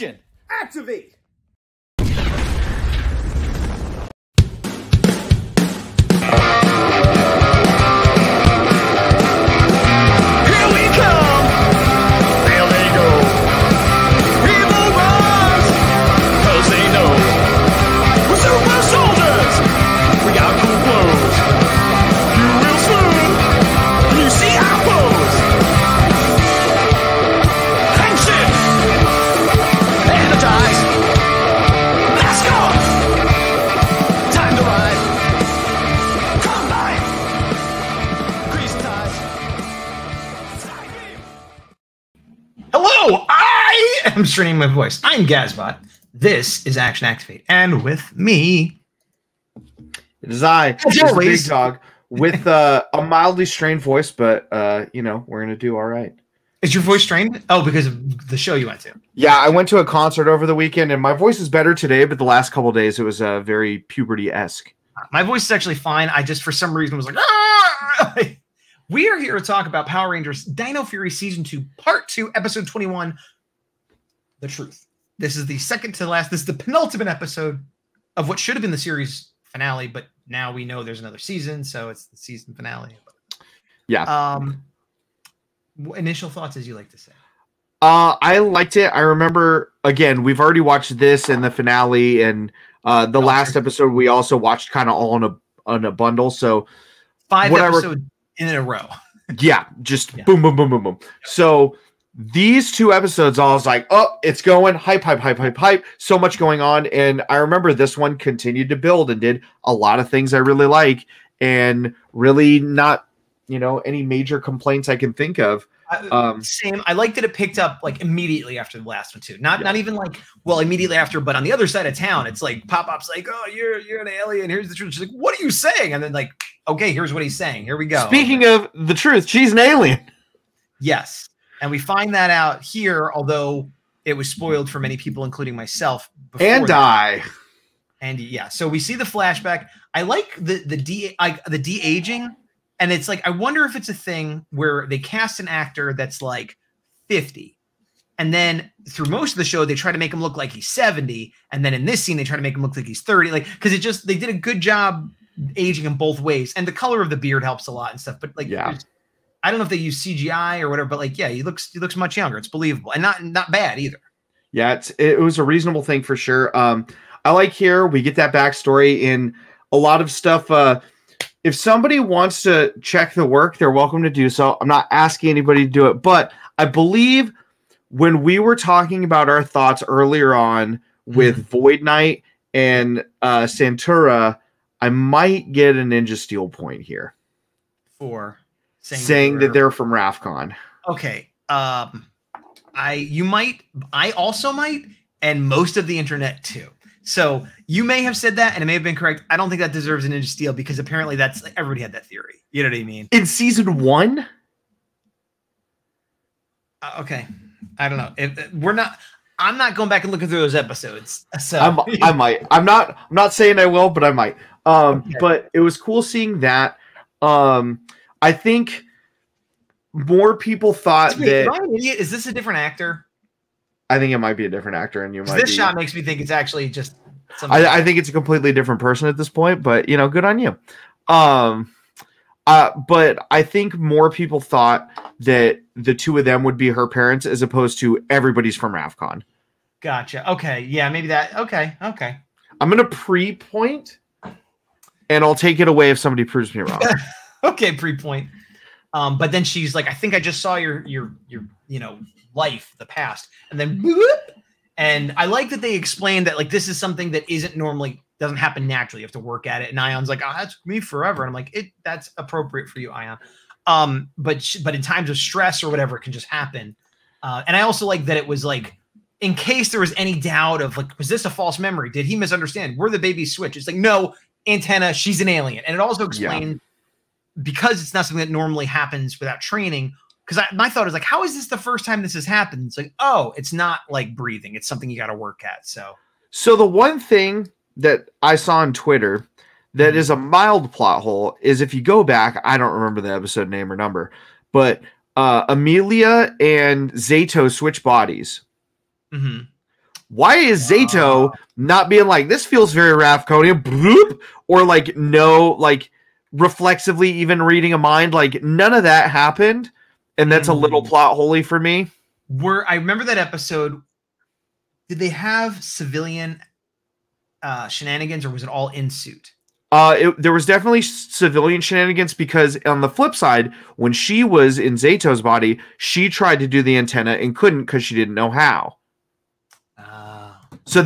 Action! Activate! I'm straining my voice. I'm Gazbot. This is Action Activate. And with me... It is I, Big Dog, with a mildly strained voice, but, you know, we're going to do all right. Is your voice strained? Oh, because of the show you went to. Yeah, I went to a concert over the weekend, and my voice is better today, but the last couple of days it was very puberty-esque. My voice is actually fine. I just, for some reason, was like, ah! We are here to talk about Power Rangers Dino Fury Season 2, Part 2, Episode 21, The Truth. This is the second to last. This is the penultimate episode of what should have been the series finale, but now we know there's another season, so it's the season finale. Yeah. Initial thoughts, as you like to say. I liked it. I remember, again, we've already watched this and the finale, and the last episode we also watched kind of all on a bundle. So 5 episodes in a row. Yeah, just boom, boom, boom, boom, boom. So these 2 episodes, I was like, oh, it's going, hype, hype, hype, hype, hype. So much going on. And I remember this one continued to build and did a lot of things I really like, and really not, you know, any major complaints I can think of. Same. I liked that it picked up like immediately after the last one too. Not even like, well, immediately after, but on the other side of town, it's like Pop-Pop's like, oh, you're an alien. Here's the truth. She's like, what are you saying? And then like, okay, here's what he's saying. Here we go. Speaking of the truth, she's an alien. Yes. And we find that out here, although it was spoiled for many people, including myself. And I. And yeah, so we see the flashback. I like the de-aging. And it's like, I wonder if it's a thing where they cast an actor that's like 50. And then through most of the show, they try to make him look like he's 70. And then in this scene, they try to make him look like he's 30. Like, because they did a good job aging him both ways. And the color of the beard helps a lot and stuff. But like, yeah, I don't know if they use CGI or whatever, but like, yeah, he looks much younger. It's believable and not bad either. Yeah, it was a reasonable thing for sure. I like here we get that backstory in a lot of stuff. If somebody wants to check the work, they're welcome to do so. I'm not asking anybody to do it, but I believe when we were talking about our thoughts earlier on with Void Knight and Santura, I might get a Ninja Steel point here for saying that they're from RAFCON. Okay, you might. I also might, and most of the internet too. So you may have said that, and it may have been correct. I don't think that deserves a Ninja Steel because apparently everybody had that theory. You know what I mean? In season 1? Okay, I don't know. I'm not going back and looking through those episodes. So I might. I'm not saying I will, but I might. Okay. But it was cool seeing that. I think more people thought that. Am I an idiot? Is this a different actor? I think it might be a different actor, and this shot makes me think it's actually just. I think it's a completely different person at this point, but you know, good on you. But I think more people thought that the 2 of them would be her parents as opposed to everybody's from RAFCON. Gotcha. Okay. Yeah, maybe that. Okay. I'm gonna pre-point, and I'll take it away if somebody proves me wrong. Okay, pre-point. But then she's like, I think I just saw your life, the past, and then whoop, and I like that they explained that like this is something that doesn't happen naturally. You have to work at it. And Ion's like, oh, that's me forever. And I'm like, that's appropriate for you, Ion. But in times of stress or whatever, it can just happen. And I also like that it was like, in case there was any doubt of like, was this a false memory? Did he misunderstand? Were the babies switch? It's like, no, Antenna, she's an alien. And it also explained because it's not something that normally happens without training. Because my thought is like, how is this the first time this has happened? It's like, oh, it's not like breathing. It's something you got to work at. So the one thing that I saw on Twitter that is a mild plot hole is if you go back, I don't remember the episode name or number, but Amelia and Zato switch bodies. Why is Zato not being like, this feels very Ravkonian, bloop, or like no, like reflexively even reading a mind? Like none of that happened, and that's a little plot holy for me. I remember that episode. Did they have civilian shenanigans, or was it all in suit? There was definitely civilian shenanigans, because on the flip side, when she was in Zato's body, she tried to do the antenna and couldn't because she didn't know how. So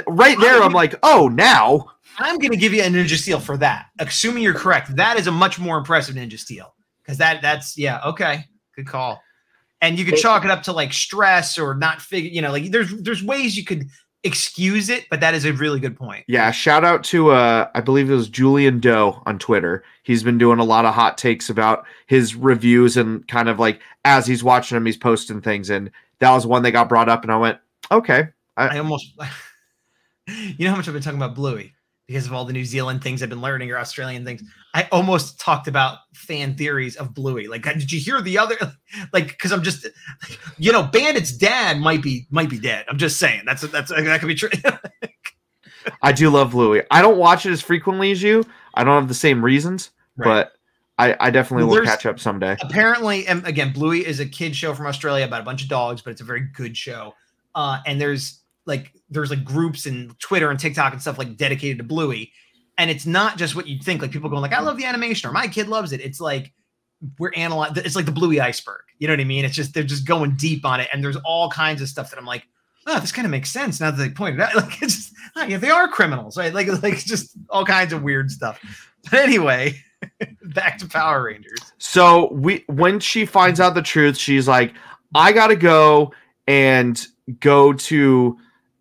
right there, I'm like, oh, now. I'm going to give you a Ninja Steel for that. Assuming you're correct. That is a much more impressive Ninja Steel. Because that's, yeah, okay. Good call. And you could chalk it up to like stress or not figure, you know, like there's ways you could excuse it, but that is a really good point. Yeah, shout out to I believe it was Julian Doe on Twitter. He's been doing a lot of hot takes about his reviews, and kind of like as he's watching them, he's posting things, and that was one that got brought up, and I went, okay. I almost, you know how much I've been talking about Bluey because of all the New Zealand things I've been learning, or Australian things. I almost talked about fan theories of Bluey. Like, did you hear the other? Like, because I'm just, you know, Bandit's dad might be dead. I'm just saying that could be true. I do love Bluey. I don't watch it as frequently as you. I don't have the same reasons, but I definitely will catch up someday. Apparently, and again, Bluey is a kid show from Australia about a bunch of dogs, but it's a very good show. And there's like groups and Twitter and TikTok and stuff like dedicated to Bluey. And it's not just what you'd think, like people going like, I love the animation, or my kid loves it. It's like, we're analyzing, it's like the Bluey iceberg. You know what I mean? It's just, they're just going deep on it. And there's all kinds of stuff that I'm like, oh, this kind of makes sense now that they pointed out. Like, it's just, oh, yeah, they are criminals, right? Like just all kinds of weird stuff. But anyway, back to Power Rangers. So when she finds out the truth, she's like, I got to go to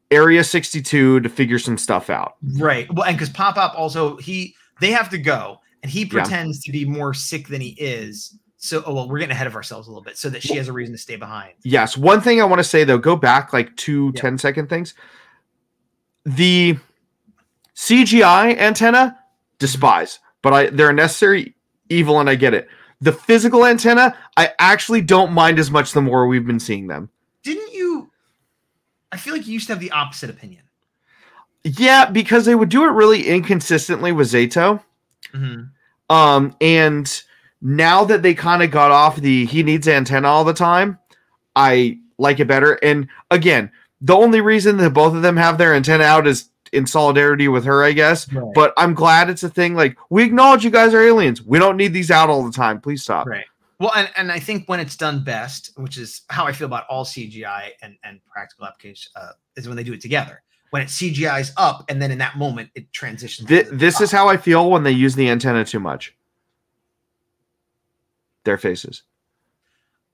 Area 62 to figure some stuff out. Right. Well, and because Pop also, they have to go, and he pretends to be more sick than he is. So, we're getting ahead of ourselves a little bit, so that she has a reason to stay behind. Yes. One thing I want to say, though, go back like 2 10-second things. The CGI antenna, despise, but they're a necessary evil, and I get it. The physical antenna, I actually don't mind as much the more we've been seeing them. Didn't you? I feel like you used to have the opposite opinion. Yeah, because they would do it really inconsistently with Zato. Mm-hmm. And now that they kind of got off he needs antenna all the time, I like it better. And again, the only reason that both of them have their antenna out is in solidarity with her, I guess. Right. But I'm glad it's a thing. Like, we acknowledge you guys are aliens. We don't need these out all the time. Please stop. Right. Well, and I think when it's done best, which is how I feel about all CGI and practical application, is when they do it together. When it CGI's up, and then in that moment, it transitions. This is how I feel when they use the antenna too much. Their faces.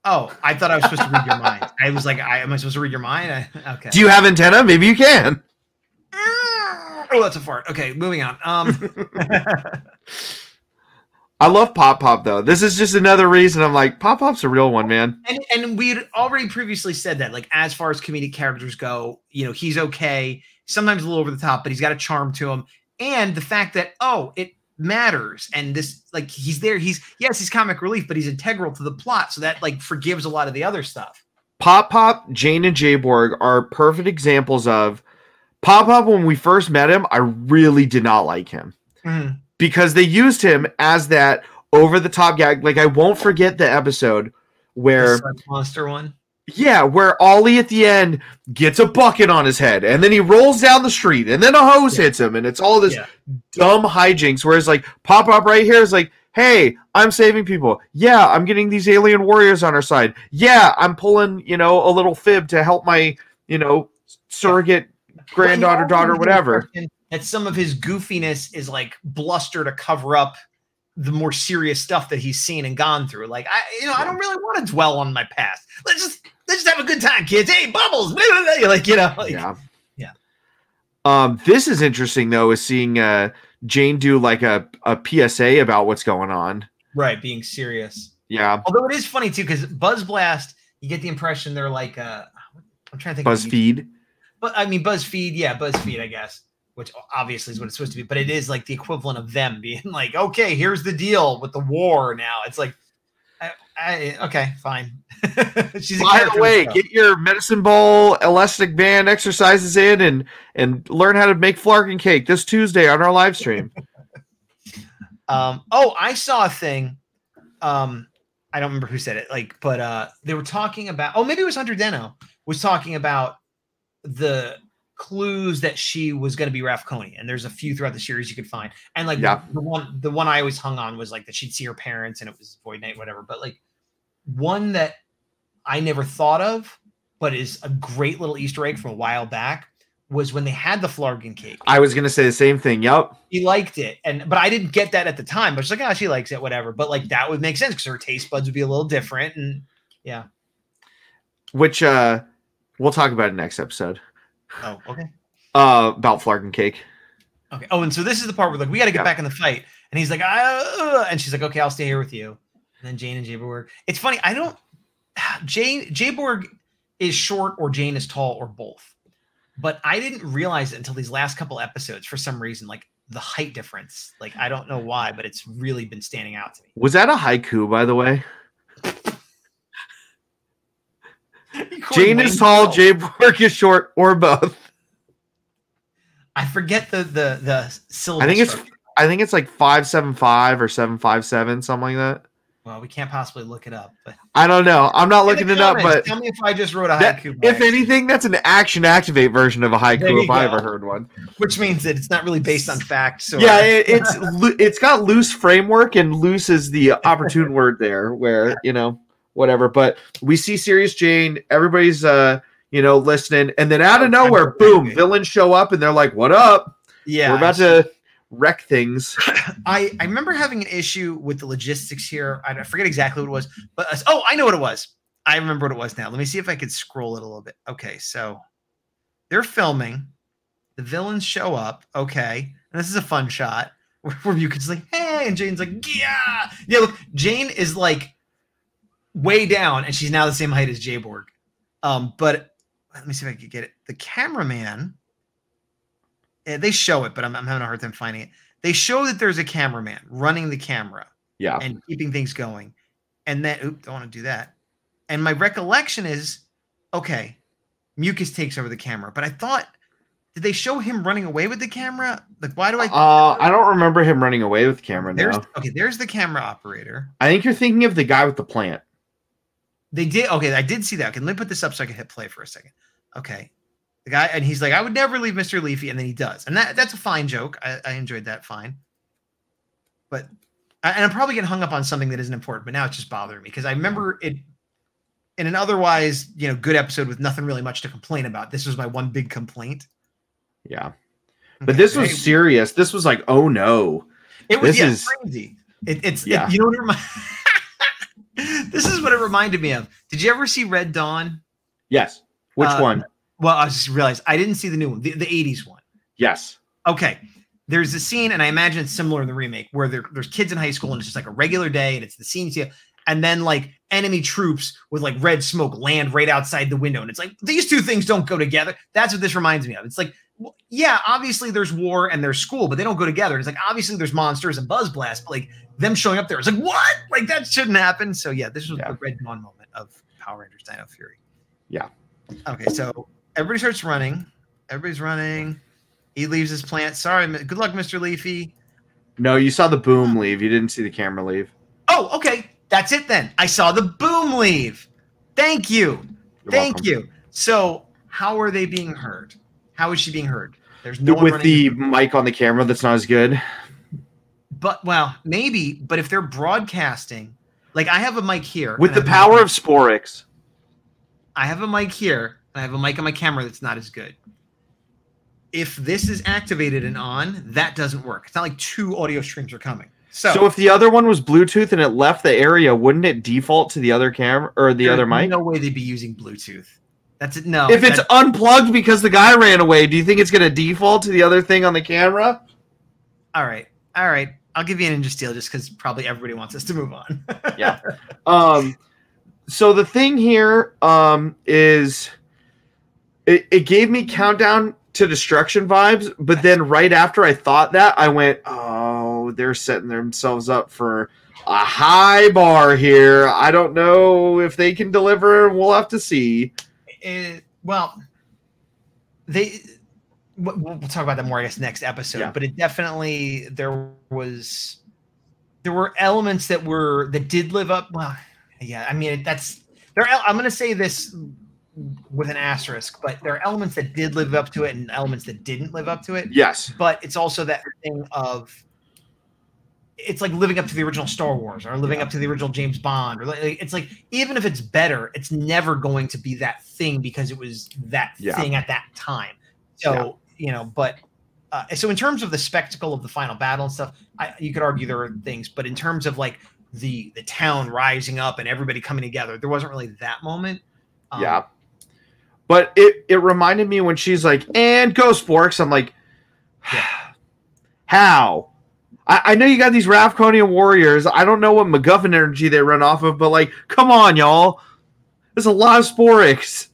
Oh, I thought I was supposed to read your mind. I was like, am I supposed to read your mind? Okay. Do you have antenna? Maybe you can. Oh, that's a fart. Okay, moving on. I love Pop though. This is just another reason I'm like, Pop's a real one, man. And we had already previously said that, like, as far as comedic characters go, you know, he's okay. Sometimes a little over the top, but he's got a charm to him. And the fact that, it matters. And this, like, he's there. He's comic relief, but he's integral to the plot. So that, like, forgives a lot of the other stuff. Pop, Jane, and Jayborg are perfect examples of Pop. When we first met him, I really did not like him. Mm-hmm. Because they used him as that over-the-top gag. Like, I won't forget the episode where... The monster one? Yeah, where Ollie at the end gets a bucket on his head, and then he rolls down the street, and then a hose hits him, and it's all this dumb hijinks, whereas, like, Pop right here is like, hey, I'm saving people. Yeah, I'm getting these alien warriors on our side. Yeah, I'm pulling, you know, a little fib to help my, you know, surrogate granddaughter, daughter, whatever. That some of his goofiness is like bluster to cover up the more serious stuff that he's seen and gone through. Like, I don't really want to dwell on my past. Let's just have a good time, kids. Hey, Bubbles. Like, you know, like, yeah. This is interesting though, is seeing Jane do like a PSA about what's going on. Right, being serious. Yeah. Although it is funny too, because Buzz Blast, you get the impression they're like I'm trying to think. BuzzFeed. But I mean BuzzFeed, I guess. Which obviously is what it's supposed to be, but it is like the equivalent of them being like, okay, here's the deal with the war now. It's like, Okay, fine. She's a By the character way, in the show. get your medicine ball elastic band exercises in and learn how to make flarkin cake this Tuesday on our live stream. I saw a thing. I don't remember who said it, like, but they were talking about, maybe it was Hunter Deno was talking about the clues that she was going to be Rafconi, and there's a few throughout the series you could find, and like the one I always hung on was like that she'd see her parents and it was Void Knight, whatever. But like one that I never thought of, but is a great little Easter egg from a while back, was when they had the Flarkin cake. I was gonna say the same thing. Yep. He liked it, but I didn't get that at the time. But she's like, oh, she likes it, whatever. But like that would make sense because her taste buds would be a little different, and yeah. Which we'll talk about in next episode. Oh, okay. About Flarkin cake. Okay. Oh, and so this is the part where like we got to get back in the fight, and he's like, and she's like, okay, I'll stay here with you. And then Jane and Jayborg. It's funny. Jayborg is short, or Jane is tall, or both. But I didn't realize it until these last couple episodes for some reason, like the height difference. Like, I don't know why, but it's really been standing out to me. Was that a haiku, by the way? Jane is tall, Jayborg is short, or both. I forget the syllable. I think it's like 575 or 757, something like that. Well, we can't possibly look it up, but I don't know. I'm not looking it up, but tell me if I just wrote a haiku. If anything, that's an action activate version of a haiku if I ever heard one. Which means that it's not really based on facts. So yeah, it's got loose framework, and loose is the opportune word there, where whatever. But we see Serious Jane, everybody's listening, and then out of nowhere, boom, villains show up, and they're like, "What up? Yeah, we're about to wreck things." I remember having an issue with the logistics here. I forget exactly what it was, but I know what it was. I remember what it was now. Let me see if I could scroll it a little bit. Okay, so they're filming. The villains show up. Okay, and this is a fun shot where you could like, "Hey," and Jane's like, "Yeah." Look, Jane is like way down, and she's now the same height as Jayborg. But let me see if I could get it. The cameraman. They show it, but I'm having a hard time finding it. They show that there's a cameraman running the camera, and keeping things going. And then, don't want to do that. And my recollection is, okay, Mucus takes over the camera. But I thought, did they show him running away with the camera? Like, why do I? I don't remember him running away with the camera. There's the camera operator. I think you're thinking of the guy with the plant. They did. Okay, I did see that. Okay, let me put this up so I can hit play for a second. Okay. The guy, and he's like, I would never leave Mr. Leafy, and then he does. And that's a fine joke. I enjoyed that fine. But, and I'm probably getting hung up on something that isn't important, but now it's just bothering me because I remember it in an otherwise, good episode with nothing really much to complain about. This was my one big complaint. Yeah. But this was serious. This was like, oh no. It was crazy. This is what it reminded me of. Did you ever see Red Dawn? Yes. Which one? Well, I just realized I didn't see the new one, the 80s one. Yes. Okay. There's a scene, and I imagine it's similar in the remake, where there's kids in high school, and it's just like a regular day, and it's the scene here, and then like enemy troops with like red smoke land right outside the window, and it's like these two things don't go together. That's what this reminds me of. It's like, well, yeah, obviously there's war and there's school, but they don't go together. It's like obviously there's monsters and Buzz Blast, but like them showing up there, it's like what? Like that shouldn't happen. So yeah, this was the Red Dawn moment of Power Rangers Dino Fury. Yeah. Okay, so everybody starts running. Everybody's running. He leaves his plant. Sorry, good luck, Mr. Leafy. No, you saw the boom leave. You didn't see the camera leave. Oh, okay. That's it then. I saw the boom leave. Thank you. Thank you. So how are they being heard? How is she being heard? There's no one with the mic on the camera that's not as good. But, well, maybe. But if they're broadcasting, like I have a mic here. With the power of Sporix. I have a mic here. I have a mic on my camera that's not as good. If this is activated and on, that doesn't work. It's not like two audio streams are coming. So if the other one was Bluetooth and it left the area, wouldn't it default to the other camera or the other mic? No way they'd be using Bluetooth. That's it. No. If it's unplugged because the guy ran away, do you think it's going to default to the other thing on the camera? All right. I'll give you a Ninja Steel just because probably everybody wants us to move on. Yeah. So the thing here is it gave me Countdown to Destruction vibes, but then right after I thought that, I went, oh, they're setting themselves up for a high bar here. I don't know if they can deliver. We'll have to see. Well, we'll talk about that more, I guess, next episode. Yeah. But it definitely there were elements that did live up. Well, yeah, I mean I'm going to say this with an asterisk, but there are elements that did live up to it and elements that didn't live up to it. Yes. But it's also that thing of it's like living up to the original Star Wars or living up to the original James Bond, or it's like even if it's better, it's never going to be that thing because it was that thing at that time. So but so in terms of the spectacle of the final battle and stuff, you could argue there are things, but in terms of like the town rising up and everybody coming together, there wasn't really that moment. But it reminded me when she's like, and go Sporks. I'm like, how? I know you got these Ravkonian warriors. I don't know what MacGuffin energy they run off of, but like, come on, y'all. There's a lot of Sporks.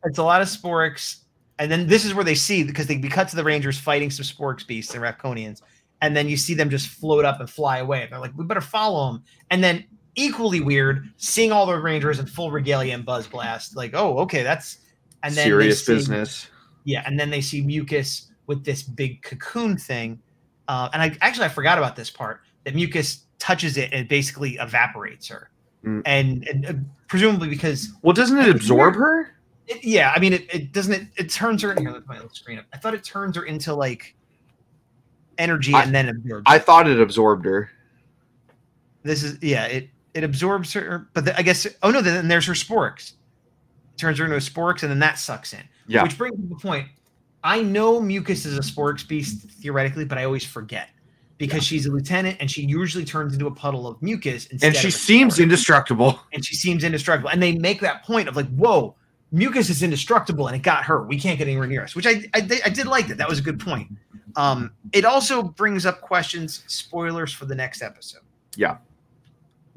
It's a lot of Sporks. And then this is where they see, because we cut to the Rangers fighting some Sporks beasts and Ravkonians. And then you see them just float up and fly away. They're like, we better follow them. And then equally weird, seeing all the Rangers in full regalia and buzz blast. Like, oh, okay, that's... And then serious business. Yeah, and then they see Mucus with this big cocoon thing. And I forgot about this part, that Mucus touches it and it basically evaporates her. And presumably because... Well, doesn't it absorb her? I mean, it doesn't... It turns her... Here, let's put my screen up. I thought it turns her into, like, energy and then absorbs her. I thought it absorbed her. This is... Yeah, it absorbs her, but I guess... Oh, no, then there's her Sporks. Turns her into a Sporks, and then that sucks in. Yeah. Which brings me to the point. I know Mucus is a Sporks beast theoretically, but I always forget because she's a lieutenant and she usually turns into a puddle of mucus. And she seems indestructible. And she seems indestructible. And they make that point of like, whoa, Mucus is indestructible and it got her. We can't get anywhere near us, which I did like that. That was a good point. It also brings up questions, spoilers for the next episode. Yeah.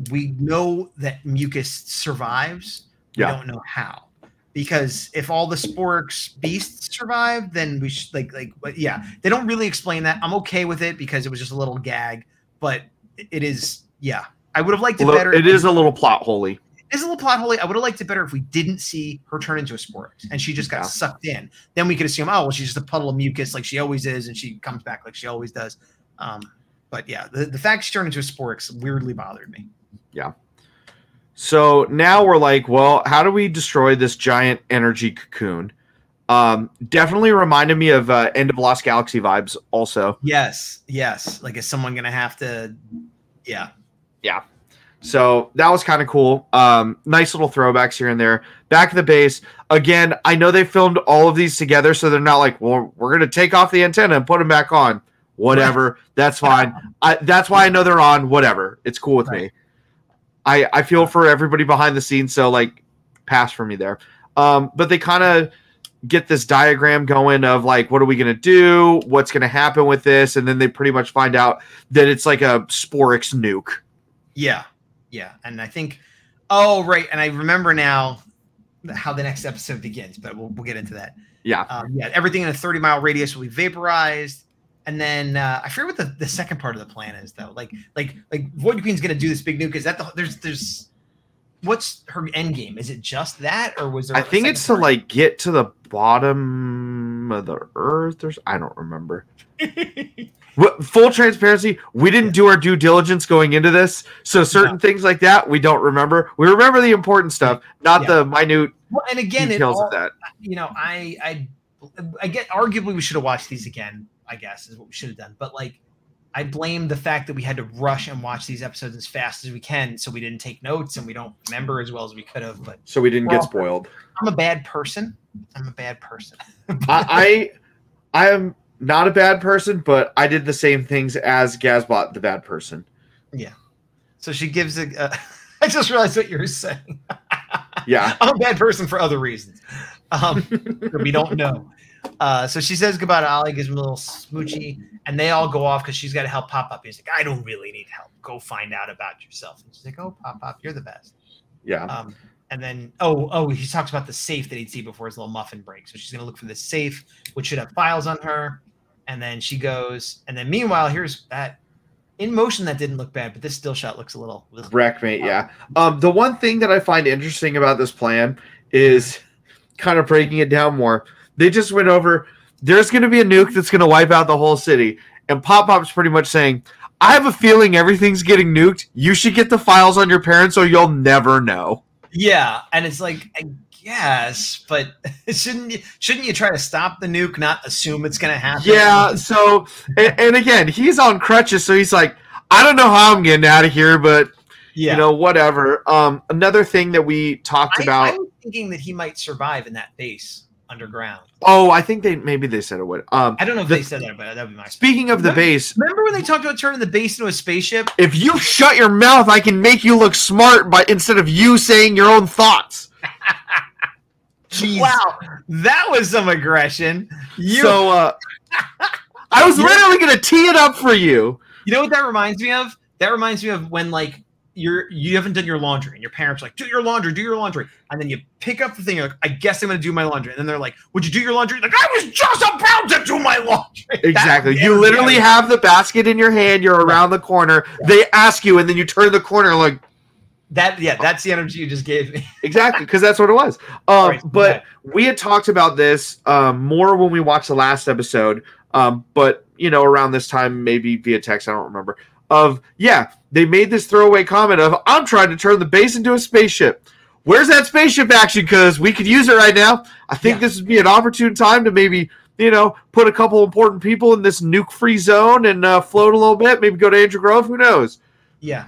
We know that Mucus survives. We don't know how. Because if all the Sporks beasts survive, then we should but yeah, they don't really explain that. I'm okay with it because it was just a little gag, but it is, I would have liked it better. It is a little plot holy. It is a little plot holy. I would have liked it better if we didn't see her turn into a Sporks and she just got sucked in. Then we could assume, oh, well, she's just a puddle of mucus like she always is, and she comes back like she always does. But yeah, the fact she turned into a Sporks weirdly bothered me. Yeah. So now we're like, well, how do we destroy this giant energy cocoon? Definitely reminded me of End of Lost Galaxy vibes also. Yes. Like, is someone going to have to... Yeah. So that was kind of cool. Nice little throwbacks here and there. Back at the base. Again, I know they filmed all of these together, so they're not like, well, we're going to take off the antenna and put them back on. Whatever. That's fine. That's why I know they're on. Whatever. It's cool with me. I feel for everybody behind the scenes, so like pass for me there. But they kind of get this diagram going of like, what are we going to do? What's going to happen with this? And then they pretty much find out that it's like a Sporix nuke. Yeah. And I think, oh, right. And I remember now how the next episode begins, but we'll get into that. Yeah. Everything in a 30-mile radius will be vaporized. And then I forget what the second part of the plan is, though. Like Void Queen's gonna do this big nuke. Is that there's what's her end game? Is it just that, or was there? I think it's to like get to the bottom of the Earth. I don't remember. Full transparency, we didn't do our due diligence going into this, so certain things like that we don't remember. We remember the important stuff, not the minute. Well, and again, details of that. I get. Arguably, we should have watched these again. I guess is what we should have done. But like, I blame the fact that we had to rush and watch these episodes as fast as we can, so we didn't take notes and we don't remember as well as we could have. But so we didn't get spoiled. I'm a bad person. I am not a bad person, but I did the same things as Gazbot, the bad person. Yeah. So she gives a. I just realized what you were saying. Yeah. I'm a bad person for other reasons. We don't know. So she says goodbye to Ollie, gives him a little smoochie, and they all go off because she's got to help Pop Up. He's like, I don't really need help. Go find out about yourself. And she's like, oh, Pop Up, you're the best. Yeah. And then, he talks about the safe that he'd see before his little muffin break. So she's going to look for the safe, which should have files on her. And then she goes, and then meanwhile, here's that In motion, that didn't look bad, but this still shot looks a little wreckmate. Yeah. The one thing that I find interesting about this plan is kind of breaking it down more. They just went over. There's going to be a nuke that's going to wipe out the whole city, and Pop's pretty much saying, "I have a feeling everything's getting nuked. You should get the files on your parents, or you'll never know." Yeah, and it's like, I guess, but shouldn't you try to stop the nuke, not assume it's going to happen? Yeah. So, and again, he's on crutches, so he's like, "I don't know how I'm getting out of here, but whatever." Another thing that we talked about. I was thinking that he might survive in that base underground. Oh, I think maybe they said it would. I don't know if they said that, but that'd be my. Speaking of the base, remember when they talked about turning the base into a spaceship? If you shut your mouth, I can make you look smart instead of you saying your own thoughts. Wow, that was some aggression. I was literally going to tee it up for you. You know what that reminds me of? That reminds me of when you haven't done your laundry and your parents are like, do your laundry. And then you pick up the thing, you're like, I guess I'm going to do my laundry. And then they're like, would you do your laundry? Like, I was just about to do my laundry. Exactly. You literally have the basket in your hand. You're around the corner. Yeah. They ask you, and then you turn the corner like that. Yeah, that's the energy you just gave me. Exactly, because that's what it was. But we had talked about this more when we watched the last episode. But, around this time, maybe via text, I don't remember. They made this throwaway comment of, I'm trying to turn the base into a spaceship. Where's that spaceship action? Because we could use it right now. I think this would be an opportune time to maybe, put a couple important people in this nuke-free zone and float a little bit. Maybe go to Angel Grove. Who knows? Yeah.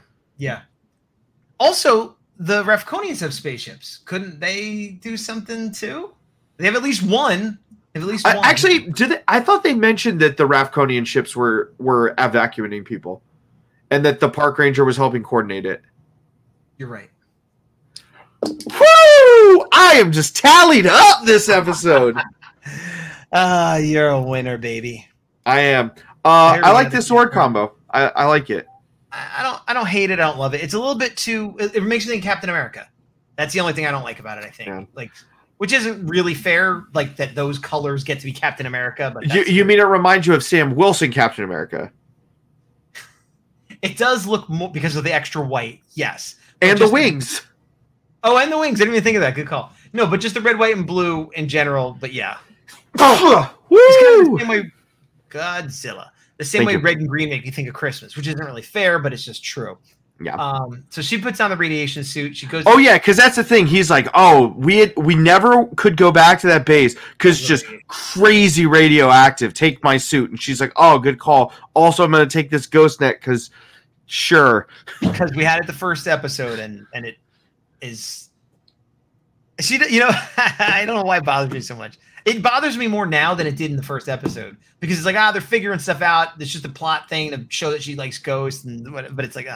Also, the Refconians have spaceships. Couldn't they do something too? They have at least one. Actually, I thought they mentioned that the Rafconian ships were evacuating people, and that the park ranger was helping coordinate it. You're right. Woo! I am just tallied up this episode. You're a winner, baby. I am. I like this sword combo. I like it. I don't hate it. I don't love it. It's a little bit too. It makes me think Captain America. That's the only thing I don't like about it. I think which isn't really fair. Like that those colors get to be Captain America. But you mean it reminds you of Sam Wilson Captain America? It does look more because of the extra white. Yes, and the wings. And the wings. I didn't even think of that. Good call. No, but just the red, white, and blue in general. But yeah. Woo! It's kind of the same way Godzilla. The same way red and green make me think of Christmas, which isn't really fair, but it's just true. Yeah. So she puts on the radiation suit. She goes. Oh yeah, because that's the thing. He's like, we never could go back to that base because just crazy radioactive. Take my suit, and she's like, oh, good call. Also, I'm going to take this ghost net because sure. Because we had it the first episode, and it is. I don't know why it bothers me so much. It bothers me more now than it did in the first episode because it's like, they're figuring stuff out. It's just a plot thing to show that she likes ghosts, but it's like,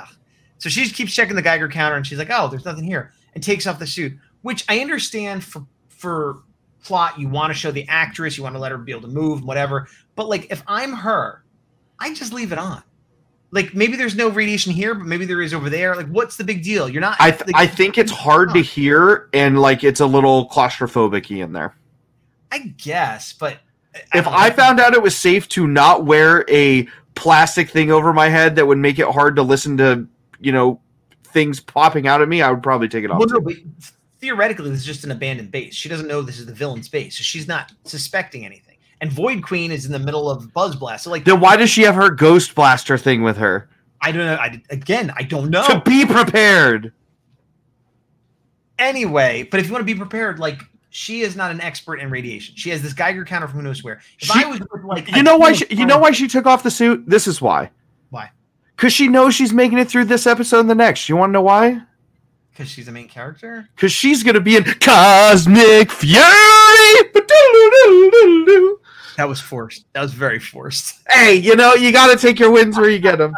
So she keeps checking the Geiger counter, and she's like, oh, there's nothing here, and takes off the suit, which I understand for plot. You want to show the actress, you want to let her be able to move and whatever. But like, if I'm her, I just leave it on. Like, maybe there's no radiation here, but maybe there is over there. Like, what's the big deal? You're not. I think it's hard to hear, and like it's a little claustrophobic-y in there. I guess, but if I found out it was safe to not wear a plastic thing over my head that would make it hard to listen to, things popping out at me, I would probably take it off. Well, no, but theoretically, this is just an abandoned base. She doesn't know this is the villain's base, so she's not suspecting anything. And Void Queen is in the middle of Buzz Blast. So, like, then why does she have her Ghost Blaster thing with her? I don't know. I don't know. To be prepared. Anyway, but if you want to be prepared, like, she is not an expert in radiation. She has this Geiger counter from who knows where. I was with, like, you know why she took off the suit? This is why. Why? Because she knows she's making it through this episode and the next. You want to know why? Because she's the main character? Because she's going to be in Cosmic Fury! That was forced. That was very forced. Hey, you got to take your wins where you get them.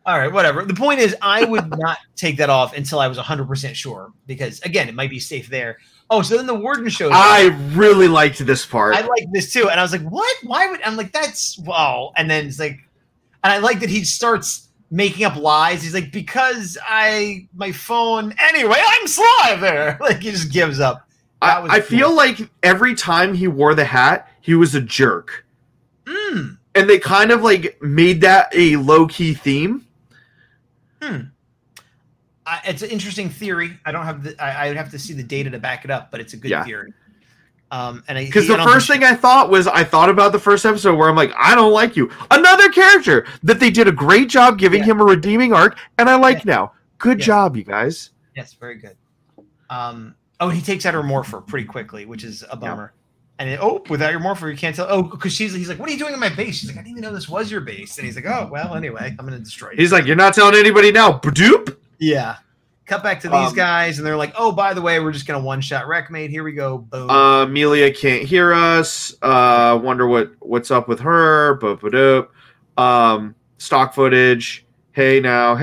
All right, whatever. The point is, I would not take that off until I was 100% sure. Because, again, it might be safe there. Oh, so then the warden shows up. I really liked this part. I liked this, too. And I was like, what? Why would... I'm like, that's... Wow. And then it's like... And I like that he starts making up lies. He's like, because my phone... Anyway, I'm Sly there. Like, he just gives up. I feel like every time he wore the hat, he was a jerk. And they kind of like made that a low-key theme. It's an interesting theory. I don't have I would have to see the data to back it up, but it's a good theory. And because the first thing I thought about the first episode where I'm like, I don't like you. Another character that they did a great job giving him a redeeming arc, and I like now. Good job, you guys. Yes, very good. He takes out her morpher pretty quickly, which is a bummer. And without your morpher, you can't tell. Oh, because he's like, what are you doing in my base? She's like, I didn't even know this was your base. And he's like, oh, well, anyway, I'm going to destroy you. He's like, you're not telling anybody now. Badoop. Yeah. Cut back to these guys, and they're like, oh, by the way, we're just going to one-shot Wreckmate. Here we go. Boom. Amelia can't hear us. Wonder what's up with her. Badoop. Stock footage. Hey now.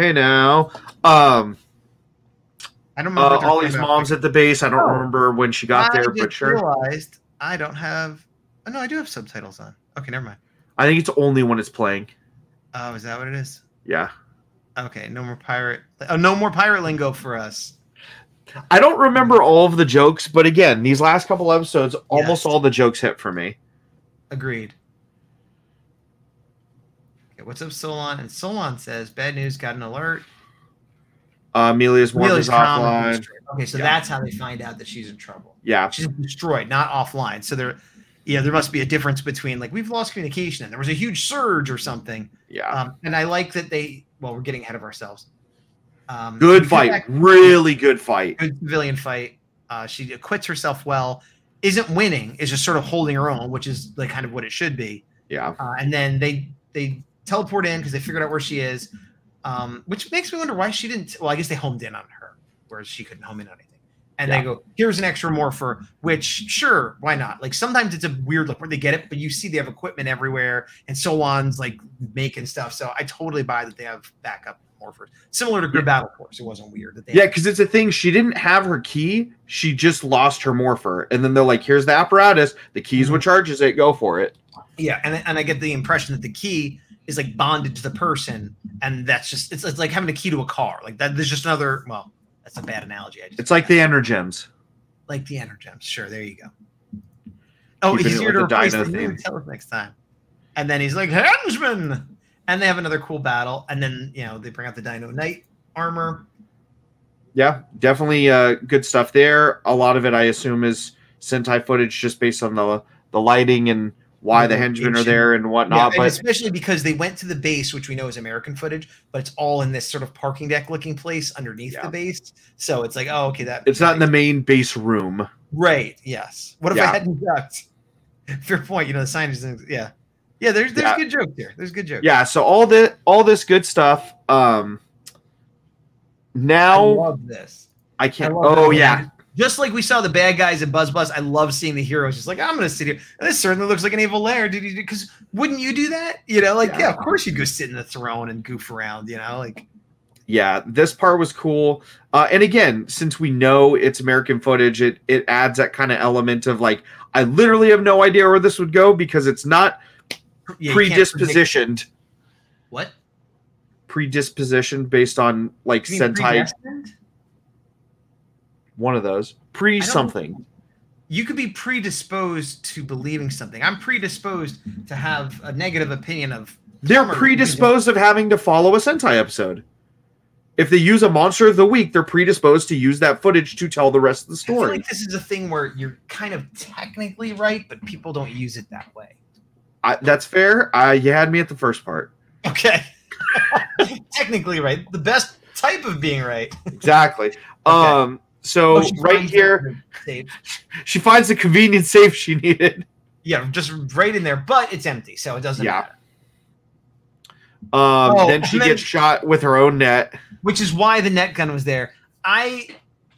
I don't remember Ollie's mom's at the base. I don't remember when she got there, but sure. Realized I don't have. Oh, no, I do have subtitles on. Okay, never mind. I think it's only when it's playing. Oh, is that what it is? Yeah. Okay, no more pirate. Oh, no more pirate lingo for us. I don't remember all of the jokes, but again, these last couple episodes, almost all the jokes hit for me. Agreed. Okay, what's up, Solon? And Solon says, bad news, got an alert. Amelia's morph is offline. Okay, so that's how they find out that she's in trouble. Yeah. She's destroyed, not offline. So there must be a difference between, like, we've lost communication and there was a huge surge or something. Yeah. And I like that we're getting ahead of ourselves. Good fight. Really good fight. Good civilian fight. She acquits herself well. Isn't winning, is just sort of holding her own, which is like kind of what it should be. Yeah. And then they teleport in because they figured out where she is. Which makes me wonder why she didn't. Well, I guess they homed in on her, whereas she couldn't home in on anything. And they go, here's an extra morpher, which, sure, why not? Like, sometimes it's a weird look where they get it, but you see they have equipment everywhere, and Solon's, like, making stuff. So I totally buy that they have backup morphers. Similar to Grid Battle Force. It wasn't weird. That they because it's a thing. She didn't have her key. She just lost her morpher. And then they're like, here's the apparatus. The key's what charges it. Go for it. Yeah, and I get the impression that the key is like bonded to the person, and that's just it's like having a key to a car. Like that, there's just another. Well, that's a bad analogy. It's like the energems. Like the energems. Sure, there you go. Oh, he's here to replace the Dino. Tell us next time. And then he's like, henchman, and they have another cool battle, and then they bring out the Dino Knight armor. Yeah, definitely good stuff there. A lot of it, I assume, is Sentai footage, just based on the lighting and why the henchmen are there and whatnot. But especially because they went to the base, which we know is American footage, but it's all in this sort of parking deck looking place underneath the base. So it's like, oh, okay, that it's not in the main base room. Right. Yes. What if I hadn't ducked? Fair point. The sign is yeah. There's good jokes here. There's good jokes. Yeah. So all this good stuff. Now I love this. I can't. Just like we saw the bad guys in Buzz Buzz, I love seeing the heroes just like, I'm going to sit here. And this certainly looks like an evil lair. Because wouldn't you do that? Of course you'd go sit in the throne and goof around, Yeah, this part was cool. And again, since we know it's American footage, it adds that kind of element of like, I literally have no idea where this would go because it's not predispositioned. What? Predispositioned based on like Sentai. One of those. Something. You could be predisposed to believing something. I'm predisposed to have a negative opinion of. They're predisposed of having to follow a Sentai episode. If they use a Monster of the Week, they're predisposed to use that footage to tell the rest of the story. I feel like this is a thing where you're kind of technically right, but people don't use it that way. That's fair. You had me at the first part. Okay. Technically right. The best type of being right. Exactly. Okay. So right here, she finds the convenient safe she needed. Yeah, just right in there, but it's empty, so it doesn't matter. Then she gets shot with her own net. Which is why the net gun was there.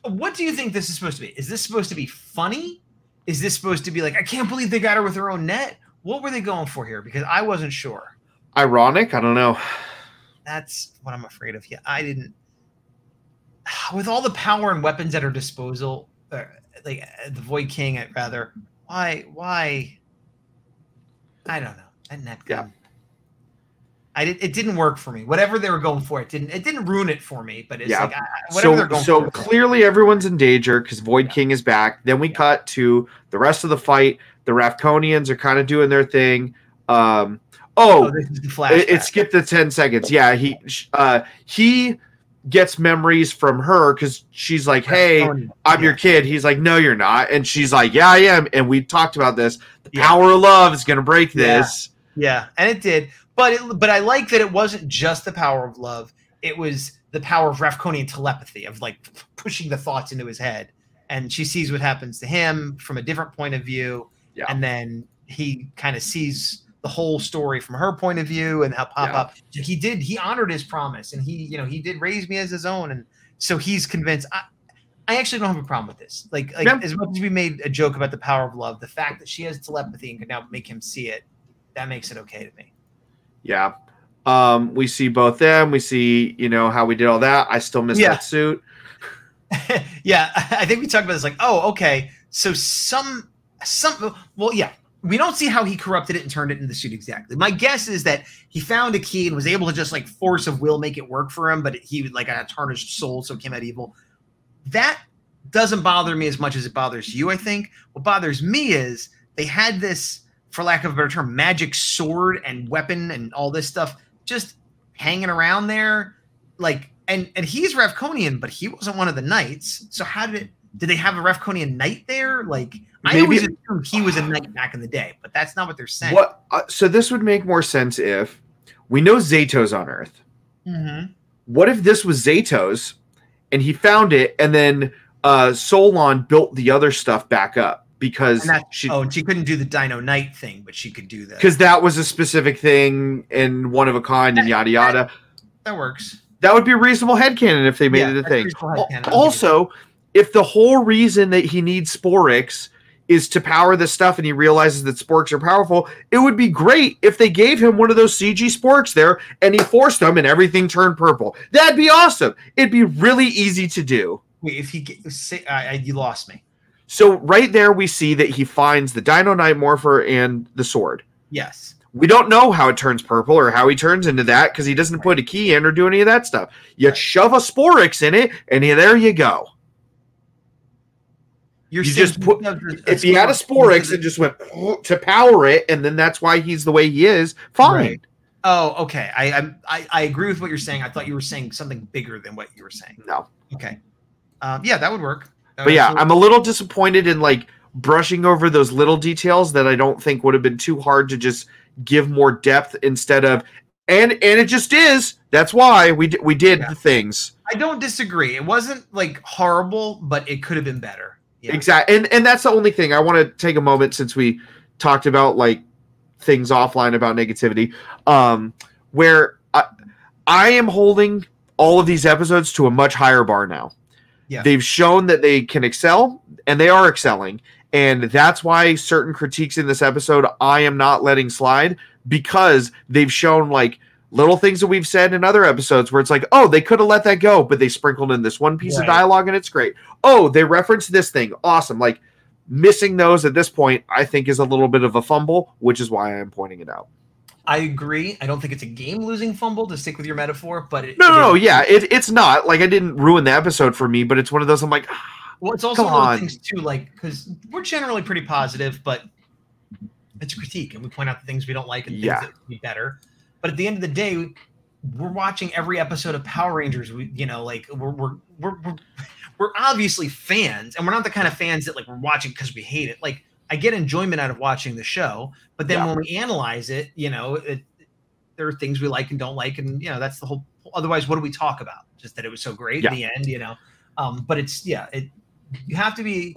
What do you think this is supposed to be? Is this supposed to be funny? Is this supposed to be like, I can't believe they got her with her own net? What were they going for here? Because I wasn't sure. Ironic? I don't know. That's what I'm afraid of. Yeah, I didn't. With all the power and weapons at her disposal, like the Void King, rather, why? I don't know. That net gun. It didn't work for me. Whatever they were going for, it didn't ruin it for me. But it's like whatever they're going for. So clearly everyone's in danger because Void King is back. Then we cut to the rest of the fight. The Rafconians are kind of doing their thing. Oh, this is the flashback. It skipped the 10 seconds. Yeah, he gets memories from her because she's like, hey, I'm your kid. He's like, no, you're not. And she's like, yeah, I am. And we talked about this. The power of love is going to break this. Yeah, and it did. But I like that it wasn't just the power of love. It was the power of Ravkonian telepathy, of like pushing the thoughts into his head. And she sees what happens to him from a different point of view. Yeah. And then he kind of sees the whole story from her point of view and how Pop-Up, he honored his promise, and he did raise me as his own. And so he's convinced. I actually don't have a problem with this. Like as much as we made a joke about the power of love, the fact that she has telepathy and can now make him see it, that makes it okay to me. Yeah. We see both them. We see, how we did all that. I still miss that suit. Yeah. I think we talked about this like, oh, okay. So we don't see how he corrupted it and turned it into the suit exactly. My guess is that he found a key and was able to just like force of will make it work for him, but he like had a tarnished soul, so it came out evil. That doesn't bother me as much as it bothers you, I think. What bothers me is they had this, for lack of a better term, magic sword and weapon and all this stuff just hanging around there. Like, and he's Ravkonian, but he wasn't one of the knights. So how did they have a Ravkonian knight there? Like, I always assumed he was a knight back in the day, but that's not what they're saying. So this would make more sense if we know Zato's on Earth. Mm-hmm. What if this was Zato's and he found it, and then Solon built the other stuff back up because she couldn't do the Dino Knight thing, but she could do that because that was a specific thing and one of a kind and yada yada. That works. That would be a reasonable headcanon if they made it a thing. Also, if the whole reason that he needs Sporix is to power the stuff and he realizes that sporks are powerful, it would be great if they gave him one of those CG sporks there and he forced them and everything turned purple. That'd be awesome. It'd be really easy to do. Wait, you lost me. So right there we see that he finds the Dino Knight Morpher and the sword. Yes. We don't know how it turns purple or how he turns into that because he doesn't put a key in or do any of that stuff. You shove a Sporix in it and there you go. You just put, if he had a Sporix and just went to power it, and then that's why he's the way he is, fine. Right. Oh, okay. I agree with what you're saying. I thought you were saying something bigger than what you were saying. No. Okay. Yeah, that would work. I'm a little disappointed in like brushing over those little details that I don't think would have been too hard to just give more depth instead of, and it just is. That's why we did the things. I don't disagree. It wasn't like horrible, but it could have been better. Yeah. Exactly. And that's the only thing. I want to take a moment since we talked about like things offline about negativity, where I am holding all of these episodes to a much higher bar now. Yeah. They've shown that they can excel, and they are excelling. And that's why certain critiques in this episode I am not letting slide, because they've shown like little things that we've said in other episodes where it's like, oh, they could have let that go, but they sprinkled in this one piece of dialogue and it's great. Oh, they referenced this thing. Awesome. Like missing those at this point, I think is a little bit of a fumble, which is why I'm pointing it out. I agree. I don't think it's a game-losing fumble, to stick with your metaphor, but it's not. Like I didn't ruin the episode for me, but it's one of those I'm like, well, it's also one of those things too, like, because we're generally pretty positive, but it's a critique, and we point out the things we don't like and things that could be better. But at the end of the day, we're watching every episode of Power Rangers. We're obviously fans, and we're not the kind of fans that like we're watching because we hate it. Like I get enjoyment out of watching the show, but then when we analyze it, there are things we like and don't like, and that's the whole. Otherwise, what do we talk about? Just that it was so great in the end, But it's you have to be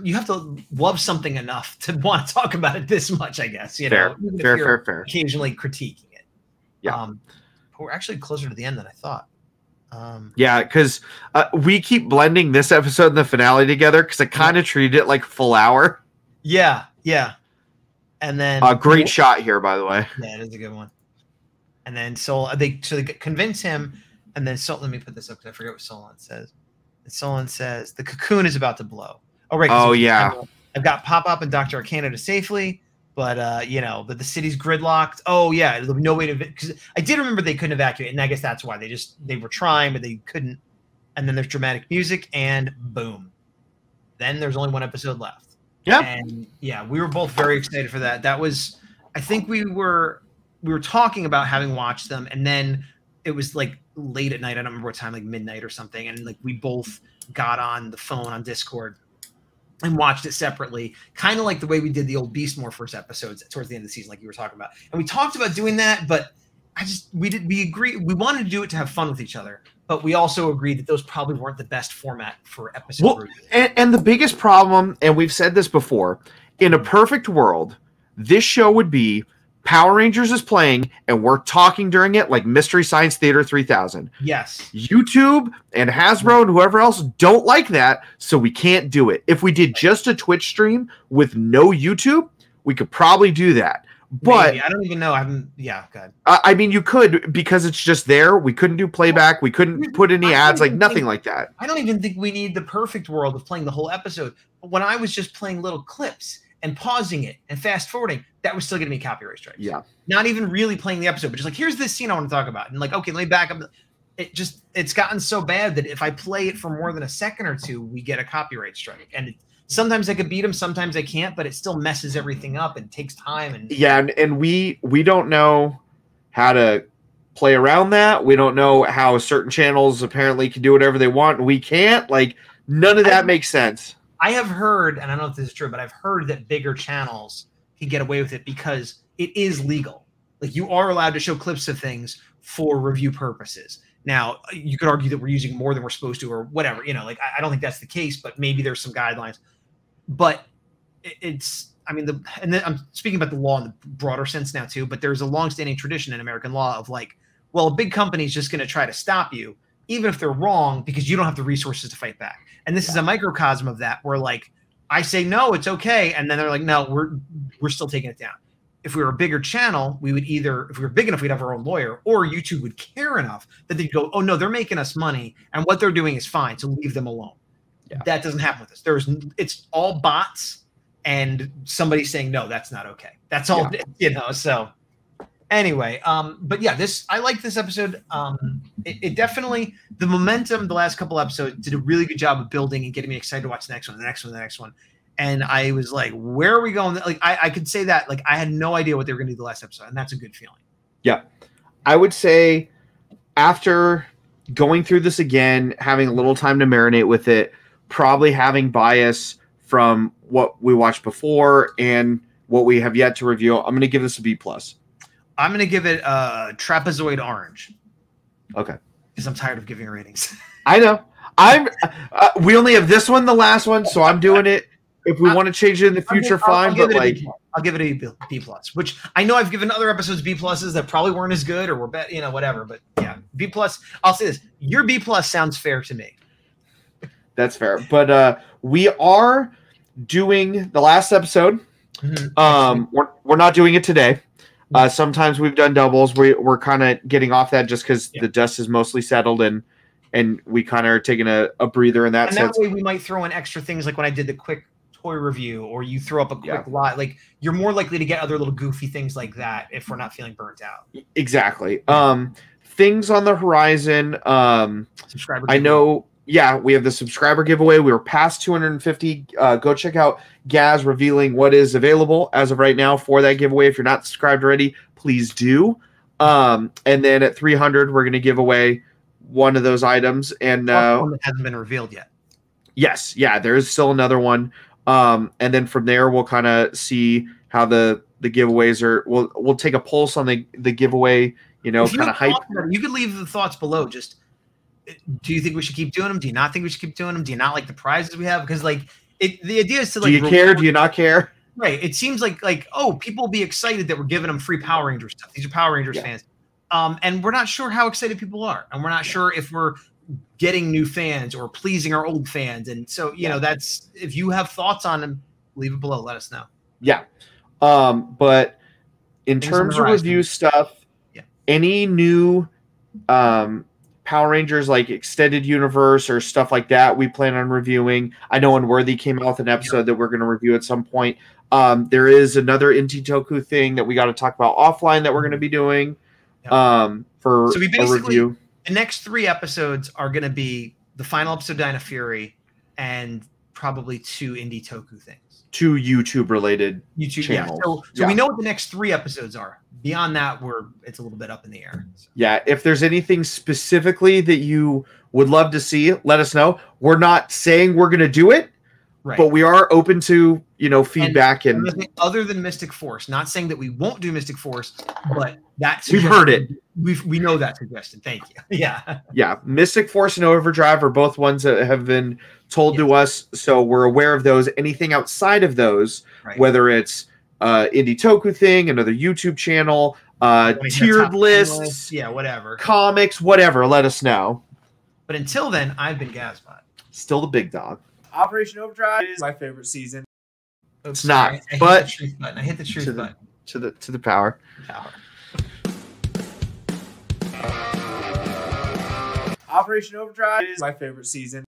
you have to love something enough to want to talk about it this much, I guess. Fair. Occasionally critiquing it. Yeah. But we're actually closer to the end than I thought. Because we keep blending this episode and the finale together because I kind of treated it like a full hour. Yeah. And then great shot here, by the way. Yeah, it is a good one. And then they convince him, and then let me put this up because I forget what Solon says. And Solon says the cocoon is about to blow. Oh, right. Oh, yeah. I've got Pop-Up and Dr. Arcana to safely, but but the city's gridlocked. Oh, yeah. There'll be no way to, because I did remember they couldn't evacuate, and I guess that's why they were trying, but they couldn't. And then there's dramatic music, and boom. Then there's only one episode left. Yeah. And we were both very excited for that. That was, I think we were we were talking about having watched them, and then it was like late at night. I don't remember what time, like midnight or something. And like we both got on the phone on Discord and watched it separately, kind of like the way we did the old Beast Morphers episodes towards the end of the season, like you were talking about. And we talked about doing that, but we agreed. We wanted to do it to have fun with each other, but we also agreed that those probably weren't the best format for episode reviews. And the biggest problem, and we've said this before, in a perfect world, this show would be Power Rangers is playing and we're talking during it like Mystery Science Theater 3000. Yes. YouTube and Hasbro and whoever else don't like that, so we can't do it. If we did just a Twitch stream with no YouTube, we could probably do that. But maybe. I don't even know. Yeah, good. I mean, you could, because it's just there. We couldn't do playback. We couldn't put any ads, like nothing like that. I don't even think we need the perfect world of playing the whole episode. But when I was just playing little clips and pausing it and fast forwarding, that was still going to be copyright strikes. Yeah. Not even really playing the episode, but just like, here's this scene I want to talk about. And like, okay, let me back up. It's gotten so bad that if I play it for more than a second or two, we get a copyright strike. And sometimes I could beat them, sometimes I can't, but it still messes everything up and takes time. And yeah, and we don't know how to play around that. We don't know how certain channels apparently can do whatever they want and we can't. Like, none of that makes sense. I have heard, and I don't know if this is true, but I've heard that bigger channels can get away with it because it is legal. Like, you are allowed to show clips of things for review purposes. Now, you could argue that we're using more than we're supposed to or whatever. You know, like, I don't think that's the case, but maybe there's some guidelines. But it's, I mean, and then I'm speaking about the law in the broader sense now too, but there's a longstanding tradition in American law of like, well, a big company is just going to try to stop you, even if they're wrong, because you don't have the resources to fight back. And this is a microcosm of that, where like I say, no, it's okay. And then they're like, no, we're still taking it down. If we were a bigger channel, we would either, if we were big enough, we'd have our own lawyer, or YouTube would care enough that they'd go, oh no, they're making us money and what they're doing is fine, so leave them alone. Yeah. That doesn't happen with us. It's all bots and somebody saying, no, that's not okay. That's all, you know, so anyway, but yeah, I like this episode. It definitely, the momentum, the last couple episodes did a really good job of building and getting me excited to watch the next one, the next one, the next one. And I was like, where are we going? Like, I could say that, like, I had no idea what they were going to do the last episode. And that's a good feeling. Yeah. I would say after going through this again, having a little time to marinate with it, probably having bias from what we watched before and what we have yet to review, I'm going to give this a B+. I'm going to give it a trapezoid orange. Okay. Because I'm tired of giving ratings. I know. We only have this one, the last one, so I'm doing it. If we want to change it in the future, fine. But like, I'll give it a B+, which I know I've given other episodes B+ that probably weren't as good or were better, you know, whatever. But yeah, B+. I'll say this: your B+ sounds fair to me. That's fair. But we are doing the last episode. Mm-hmm. We're not doing it today. Sometimes we've done doubles. We're kind of getting off that just because the dust is mostly settled and we kind of are taking a breather in that sense. That way we might throw in extra things like when I did the quick toy review, or you throw up a quick lot. Like, you're more likely to get other little goofy things like that if we're not feeling burnt out. Exactly. Things on the horizon. Subscriber I know. Yeah, we have the subscriber giveaway. We were past 250. Go check out Gaz revealing what is available as of right now for that giveaway. If you're not subscribed already, please do. And then at 300, we're going to give away one of those items. And one that hasn't been revealed yet. Yes, yeah, there is still another one. And then from there, we'll kind of see how the giveaways are. We'll take a pulse on the giveaway. You know, kind of hype. You could leave the thoughts below. Just, do you think we should keep doing them? Do you not think we should keep doing them? Do you not like the prizes we have? Because like the idea is to like. Do you care? Do you not care? Right. It seems like people will be excited that we're giving them free Power Rangers stuff. These are Power Rangers fans, and we're not sure how excited people are, and we're not sure if we're getting new fans or pleasing our old fans. And so that's, if you have thoughts on them, leave it below. Let us know. Yeah. But in terms of review stuff, any new Power Rangers like extended universe or stuff like that, we plan on reviewing. I know Unworthy came out with an episode that we're going to review at some point. There is another Intitoku thing that we got to talk about offline that we're going to be doing for so we a review. The next 3 episodes are going to be the final episode, Dino Fury, and probably 2 indie toku things. 2 YouTube related YouTube channels. Yeah. So we know what the next 3 episodes are. Beyond that, it's a little bit up in the air. So. Yeah, if there's anything specifically that you would love to see, let us know. We're not saying we're going to do it, but we are open to, feedback and other than Mystic Force. Not saying that we won't do Mystic Force, but we've heard it. We know that suggestion. Thank you. Yeah. Yeah, Mystic Force and Overdrive are both ones that have been told to us, so we're aware of those. Anything outside of those, whether it's indie toku thing, another YouTube channel, tiered lists, whatever, comics, whatever, let us know. But until then, I've been Gazbot. Still the big dog. Operation Overdrive is my favorite season. It's not, I hit the truth button. To the power. Operation Overdrive is my favorite season.